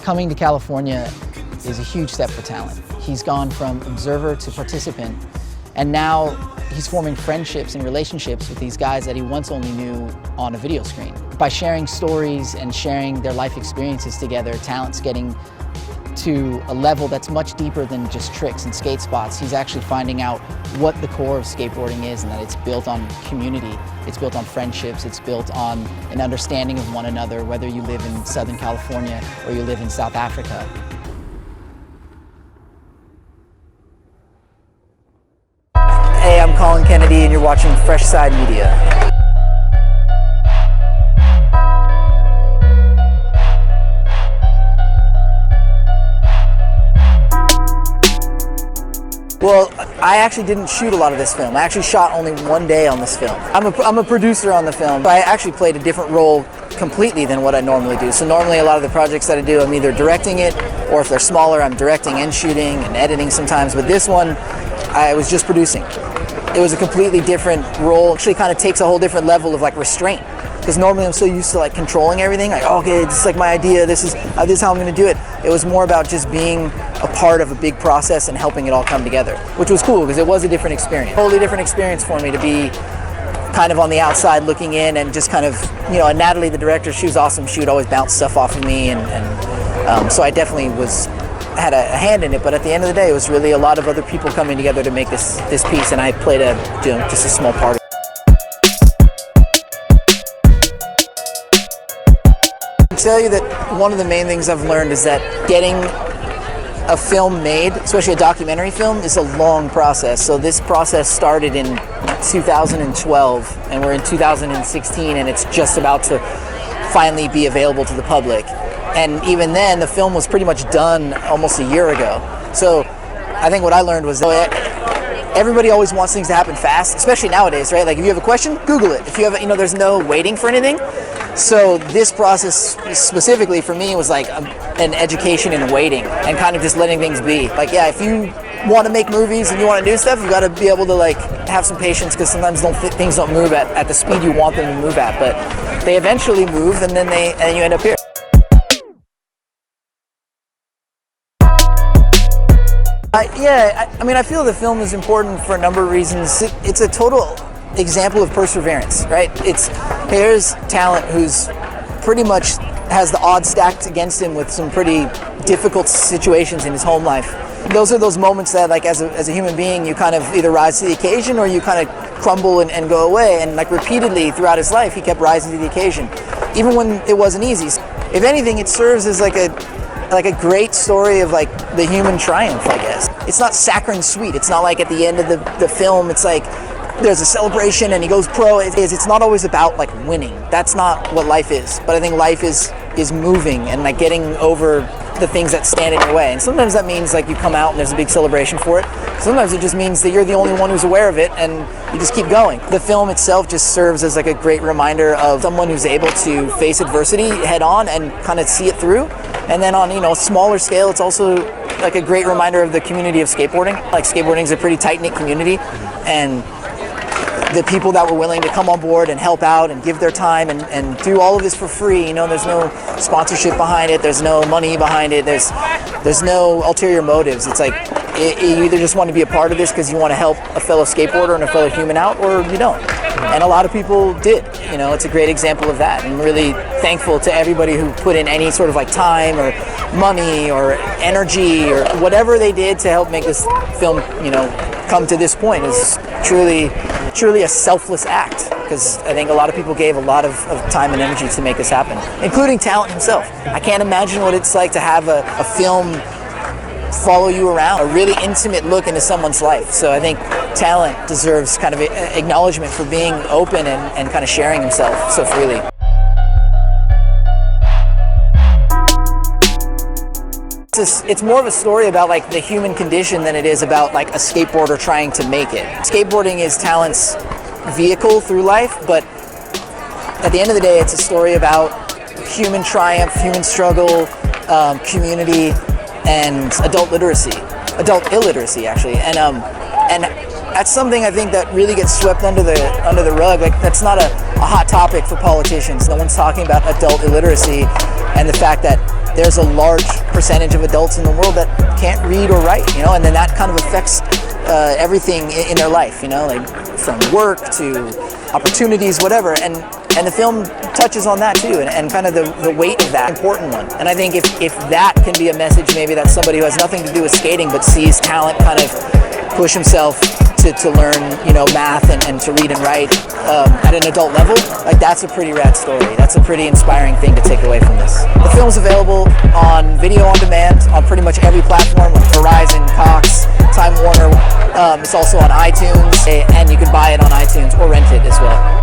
Coming to California is a huge step for talent. He's gone from observer to participant, and now he's forming friendships and relationships with these guys that he once only knew on a video screen. By sharing stories and sharing their life experiences together, talent's getting to a level that's much deeper than just tricks and skate spots. He's actually finding out what the core of skateboarding is, and that it's built on community, it's built on friendships, it's built on an understanding of one another, whether you live in Southern California or you live in South Africa. Hey, I'm Colin and you're watching Freshside Media. Well, I actually didn't shoot a lot of this film. I actually shot only one day on this film. I'm a producer on the film. I actually played a different role completely than what I normally do. So normally a lot of the projects that I do, I'm either directing it, or if they're smaller, I'm directing and shooting and editing sometimes. But this one, I was just producing. It was a completely different role. It actually kind of takes a whole different level of like restraint. Because normally I'm so used to like controlling everything, like, okay, this is like my idea, this is how I'm gonna do it. It was more about just being a part of a big process and helping it all come together, which was cool because it was a different experience. Totally different experience for me to be kind of on the outside looking in and just kind of, you know, and Natalie, the director, she was awesome. She would always bounce stuff off of me, and so I definitely had a hand in it, but at the end of the day, it was really a lot of other people coming together to make this piece, and I played just a small part of it. I can tell you that one of the main things I've learned is that getting a film made, especially a documentary film, is a long process. So this process started in 2012 and we're in 2016, and it's just about to finally be available to the public. And even then, the film was pretty much done almost a year ago. So I think what I learned was that everybody always wants things to happen fast, especially nowadays, right? Like if you have a question, Google it. If you have, there's no waiting for anything. So this process specifically for me was like an education in waiting and kind of just letting things be. Like, yeah, if you want to make movies and you want to do stuff, you've got to be able to like have some patience, because sometimes things don't move at the speed you want them to move at, but they eventually move, and then you end up here. I feel the film is important for a number of reasons. It's a total example of perseverance, right? Here's talent who's pretty much has the odds stacked against him with some pretty difficult situations in his home life. Those are those moments that, like, as a human being, you kind of either rise to the occasion or you kind of crumble and go away. And like repeatedly throughout his life, he kept rising to the occasion, even when it wasn't easy. If anything, it serves as like a great story of like the human triumph, I guess. It's not saccharine sweet. It's not like at the end of the film, it's like there's a celebration and he goes pro. It's not always about like winning. That's not what life is. But I think life is moving and like getting over the things that stand in your way. And sometimes that means like you come out and there's a big celebration for it. Sometimes it just means that you're the only one who's aware of it and you just keep going. The film itself just serves as like a great reminder of someone who's able to face adversity head on and kind of see it through. And then on, a smaller scale, it's also like a great reminder of the community of skateboarding. Like, skateboarding is a pretty tight-knit community, and the people that were willing to come on board and help out and give their time and do all of this for free. There's no sponsorship behind it, there's no money behind it, there's no ulterior motives. It's like you either just want to be a part of this because you want to help a fellow skateboarder and a fellow human out, or you don't. And a lot of people did. It's a great example of that. I'm really thankful to everybody who put in any sort of like time or money or energy or whatever they did to help make this film, come to this point. Is truly a selfless act, because I think a lot of people gave a lot of time and energy to make this happen, including talent himself. I can't imagine what it's like to have a film follow you around, a really intimate look into someone's life. So I think talent deserves kind of acknowledgement for being open and kind of sharing himself so freely. It's more of a story about like the human condition than it is about like a skateboarder trying to make it. Skateboarding is talent's vehicle through life, but at the end of the day, it's a story about human triumph, human struggle, community, and adult illiteracy actually. And that's something I think that really gets swept under the rug. Like, that's not a hot topic for politicians. No one's talking about adult illiteracy and the fact that there's a large percentage of adults in the world that can't read or write, and then that kind of affects everything in their life, like from work to opportunities, whatever. And the film touches on that too, and kind of the weight of that important one. And I think if that can be a message, maybe that somebody who has nothing to do with skating but sees talent kind of push himself to learn, math and to read and write at an adult level, like that's a pretty rad story. That's a pretty inspiring thing to take away from this. The film's available on video on demand on pretty much every platform, like Verizon, Cox, Time Warner. It's also on iTunes, and you can buy it on iTunes or rent it as well.